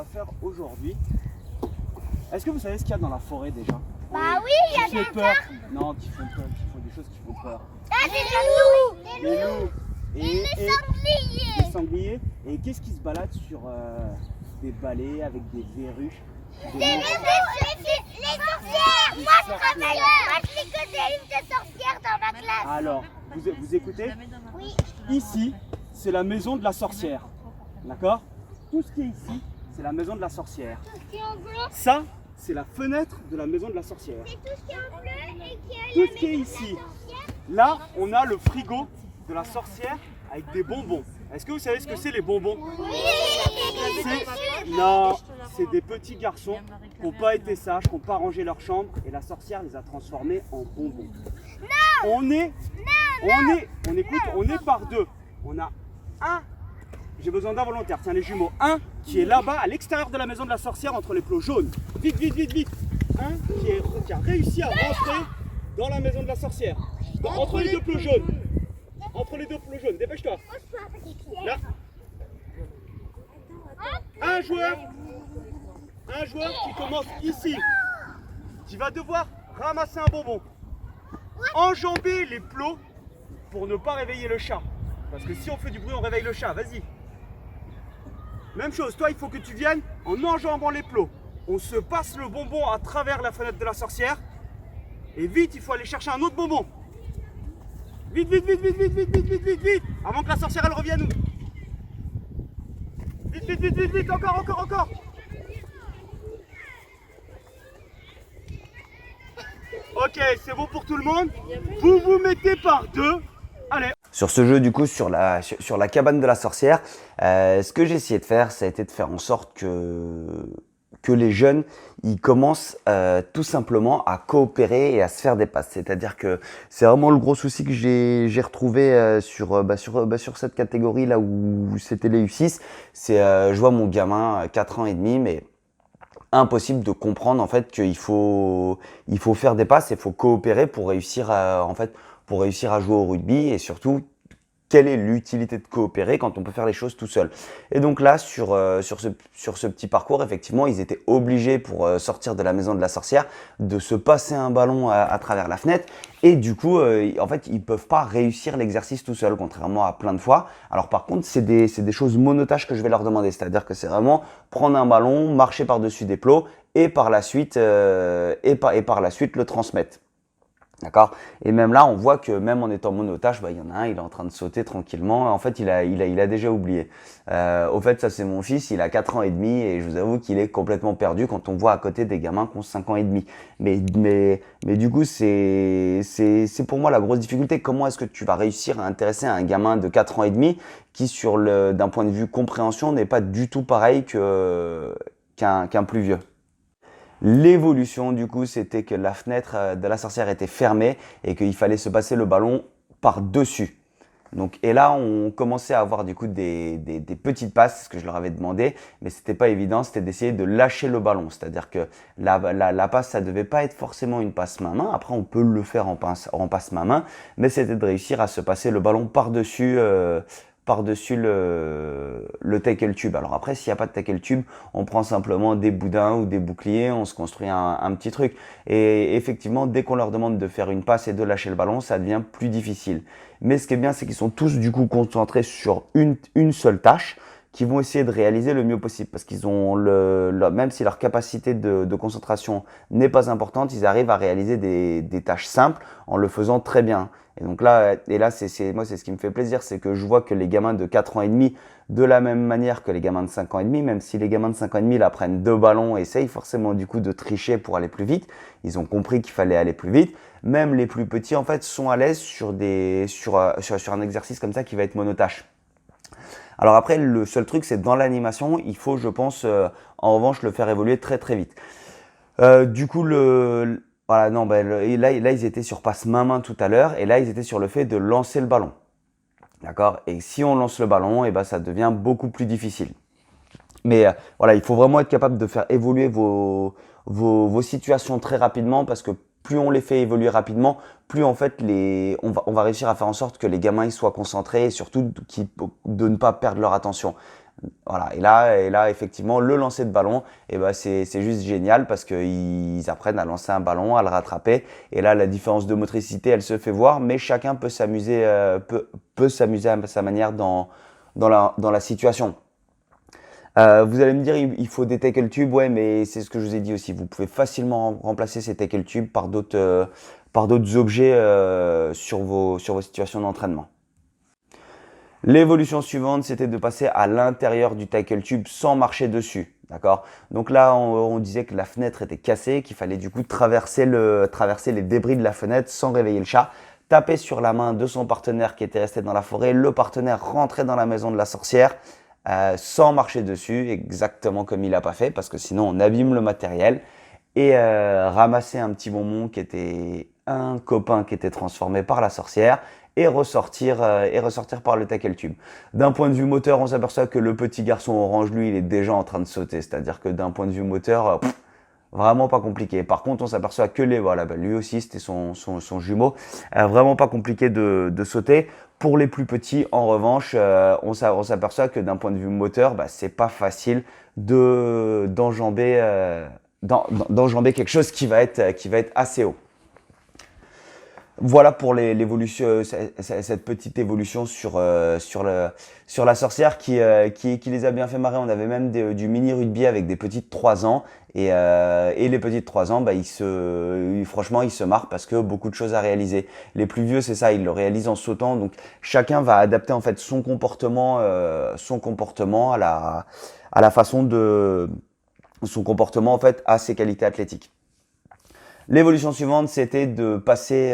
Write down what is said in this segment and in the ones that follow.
va faire aujourd'hui. Est-ce que vous savez ce qu'il y a dans la forêt déjà? Bah oui, il y a des peur. Non, qui font peur, qui font des choses qui font peur. Ah, des loups. Des loups. Et des sangliers. Des sangliers. Et qu'est-ce qui se balade sur des balais avec des verrues? Les sorcières. Moi, je suis que des livres de sorcières dans ma classe. Alors, vous écoutez? Oui. Ici, c'est la maison de la sorcière. D'accord? Tout ce qui est ici, c'est la maison de la sorcière. Tout ce qui est en bleu. Ça, c'est la fenêtre de la maison de la sorcière. C'est tout ce qui est en bleu et qui est Tout ce qui est ici. Là, on a le frigo de la sorcière avec des bonbons. Est-ce que vous savez ce que c'est les bonbons? Non, c'est des petits garçons qui n'ont pas été sages, qui n'ont pas rangé leur chambre et la sorcière les a transformés en bonbons. On est par deux. On a un, j'ai besoin d'un volontaire, tiens les jumeaux. Un qui est là-bas à l'extérieur de la maison de la sorcière entre les plots jaunes. Vite, vite, vite, vite. Un qui a réussi à rentrer dans la maison de la sorcière. Entre les deux plots jaunes. Entre les deux plots jaunes, dépêche-toi. Là. Un joueur qui commence ici, qui va devoir ramasser un bonbon. Enjamber les plots pour ne pas réveiller le chat. Parce que si on fait du bruit, on réveille le chat. Vas-y. Même chose, toi, il faut que tu viennes en enjambant les plots. On se passe le bonbon à travers la fenêtre de la sorcière. Et vite, il faut aller chercher un autre bonbon. Vite, vite, vite, vite, vite, vite, vite, vite, vite, vite. Avant que la sorcière, elle revienne. Vite, vite, vite, vite, vite, encore, encore, encore. Ok, c'est bon pour tout le monde. Vous vous mettez par deux. Allez. Sur ce jeu, du coup, sur la cabane de la sorcière, ce que j'ai essayé de faire, ça a été de faire en sorte que les jeunes, ils commencent tout simplement à coopérer et à se faire des passes. C'est-à-dire que c'est vraiment le gros souci que j'ai retrouvé sur cette catégorie là où c'était les U6. C'est, je vois mon gamin, 4 ans et demi, mais impossible de comprendre en fait qu'il faut faire des passes et il faut coopérer pour réussir à jouer au rugby et surtout quelle est l'utilité de coopérer quand on peut faire les choses tout seul. Et donc là sur ce petit parcours, effectivement, ils étaient obligés pour sortir de la maison de la sorcière de se passer un ballon à travers la fenêtre et du coup en fait ils peuvent pas réussir l'exercice tout seul, contrairement à plein de fois. Alors par contre c'est des choses monotaches que je vais leur demander, c'est-à-dire que c'est vraiment prendre un ballon, marcher par-dessus des plots et par la suite le transmettre. D'accord? Et même là, on voit que même en étant monotache, il y en a un, il est en train de sauter tranquillement. En fait, il a déjà oublié. Au fait, ça c'est mon fils, il a 4 ans et demi et je vous avoue qu'il est complètement perdu quand on voit à côté des gamins qui ont 5 ans et demi. Mais du coup, c'est pour moi la grosse difficulté. Comment est-ce que tu vas réussir à intéresser un gamin de 4 ans et demi qui, d'un point de vue compréhension, n'est pas du tout pareil qu'un plus vieux? L'évolution, du coup, c'était que la fenêtre de la sorcière était fermée et qu'il fallait se passer le ballon par-dessus. Donc, et là, on commençait à avoir du coup des petites passes, ce que je leur avais demandé, mais c'était pas évident, c'était d'essayer de lâcher le ballon. C'est-à-dire que la passe, ça devait pas être forcément une passe main-main. Après, on peut le faire en passe main-main, mais c'était de réussir à se passer le ballon par-dessus le tackle tube. Alors après, s'il n'y a pas de tackle tube, on prend simplement des boudins ou des boucliers, on se construit un petit truc. Et effectivement, dès qu'on leur demande de faire une passe et de lâcher le ballon, ça devient plus difficile. Mais ce qui est bien, c'est qu'ils sont tous du coup concentrés sur une seule tâche qui vont essayer de réaliser le mieux possible parce qu'ils ont même si leur capacité de concentration n'est pas importante, ils arrivent à réaliser des tâches simples en le faisant très bien. Et donc là, moi, c'est ce qui me fait plaisir, c'est que je vois que les gamins de 4 ans et demi, de la même manière que les gamins de 5 ans et demi, même si les gamins de 5 ans et demi là prennent 2 ballons et essayent forcément du coup de tricher pour aller plus vite, ils ont compris qu'il fallait aller plus vite. Même les plus petits en fait sont à l'aise sur un exercice comme ça qui va être monotache. Alors après, le seul truc, c'est dans l'animation, il faut, je pense, en revanche, le faire évoluer très très vite. Du coup, voilà, non, là, ils étaient sur passe main-main tout à l'heure, et là, ils étaient sur le fait de lancer le ballon. D'accord? Et si on lance le ballon, ça devient beaucoup plus difficile. Mais voilà, il faut vraiment être capable de faire évoluer vos situations très rapidement parce que plus on les fait évoluer rapidement, plus en fait on va réussir à faire en sorte que les gamins ils soient concentrés et surtout de ne pas perdre leur attention. Voilà, et là effectivement, le lancer de ballon, et ben c'est juste génial parce qu'ils apprennent à lancer un ballon, à le rattraper. Et là, la différence de motricité, elle se fait voir, mais chacun peut s'amuser peut s'amuser à sa manière dans la situation. Vous allez me dire, il faut des tackle tubes, ouais, mais c'est ce que je vous ai dit aussi. Vous pouvez facilement remplacer ces tackle tubes par d'autres objets sur vos situations d'entraînement. L'évolution suivante, c'était de passer à l'intérieur du tackle tube sans marcher dessus. D'accord? Donc là, on disait que la fenêtre était cassée, qu'il fallait du coup traverser les débris de la fenêtre sans réveiller le chat, taper sur la main de son partenaire qui était resté dans la forêt, le partenaire rentrer dans la maison de la sorcière sans marcher dessus, exactement comme il n'a pas fait, parce que sinon on abîme le matériel, et ramasser un petit bonbon qui était un copain qui était transformé par la sorcière, et ressortir par le tackle tube. D'un point de vue moteur, on s'aperçoit que le petit garçon orange, lui, il est déjà en train de sauter. C'est-à-dire que d'un point de vue moteur, vraiment pas compliqué. Par contre, on s'aperçoit que voilà, lui aussi, c'était son jumeau. Vraiment pas compliqué de sauter. Pour les plus petits, en revanche, on s'aperçoit que d'un point de vue moteur, c'est pas facile d'enjamber quelque chose qui va être assez haut. Voilà pour l'évolution, cette petite évolution sur la sorcière qui les a bien fait marrer. On avait même du mini rugby avec des petites 3 ans et les petites 3 ans, franchement, ils se marrent parce que beaucoup de choses à réaliser. Les plus vieux, c'est ça, ils le réalisent en sautant. Donc chacun va adapter en fait son comportement à la façon de son comportement en fait à ses qualités athlétiques. L'évolution suivante, c'était de passer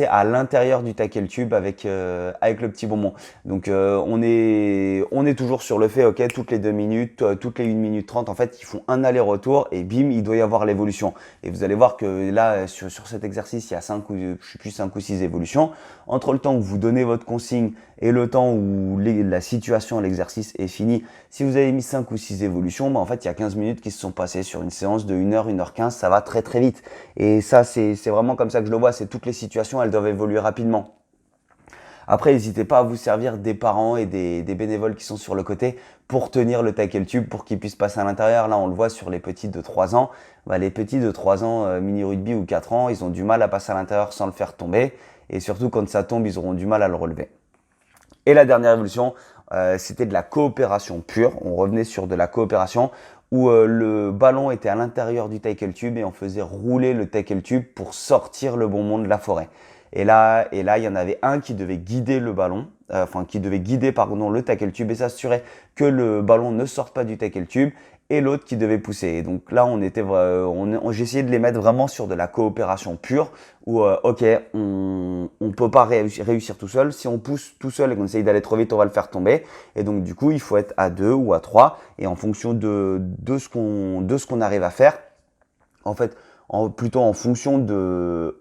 à l'intérieur du tackle tube avec le petit bonbon. Donc on est toujours sur le fait, ok, toutes les 2 minutes, toutes les 1 minute 30, en fait, ils font un aller-retour et bim, il doit y avoir l'évolution. Et vous allez voir que là, sur cet exercice, il y a 5 ou 6 évolutions. Entre le temps où vous donnez votre consigne et le temps où la situation, l'exercice est fini, si vous avez mis 5 ou 6 évolutions, en fait, il y a 15 minutes qui se sont passées sur une séance de 1h, 1h15, ça va très très vite. Et ça, c'est vraiment comme ça que je le vois, c'est toutes les situations, elles doivent évoluer rapidement. Après, n'hésitez pas à vous servir des parents et des bénévoles qui sont sur le côté pour tenir le tackle tube, pour qu'ils puissent passer à l'intérieur. Là, on le voit sur les petits de 3 ans. Les petits de 3 ans, mini rugby ou 4 ans, ils ont du mal à passer à l'intérieur sans le faire tomber. Et surtout, quand ça tombe, ils auront du mal à le relever. Et la dernière évolution, c'était de la coopération pure. On revenait sur de la coopération où le ballon était à l'intérieur du tackle tube et on faisait rouler le tackle tube pour sortir le bonbon de la forêt. Et là, il y en avait un qui devait guider le ballon, le tackle tube et s'assurer que le ballon ne sorte pas du tackle tube, et l'autre qui devait pousser. Et donc là, j'ai essayé de les mettre vraiment sur de la coopération pure, où on peut pas réussir tout seul. Si on pousse tout seul et qu'on essaye d'aller trop vite, on va le faire tomber. Et donc du coup, il faut être à 2 ou à 3, et en fonction de ce qu'on arrive à faire, en fait, plutôt en fonction de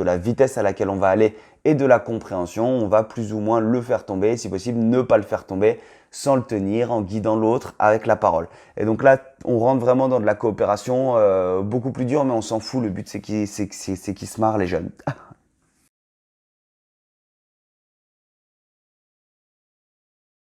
la vitesse à laquelle on va aller et de la compréhension, on va plus ou moins le faire tomber, si possible ne pas le faire tomber sans le tenir, en guidant l'autre avec la parole. Et donc là, on rentre vraiment dans de la coopération beaucoup plus dure, mais on s'en fout, le but c'est qu'ils se marrent les jeunes.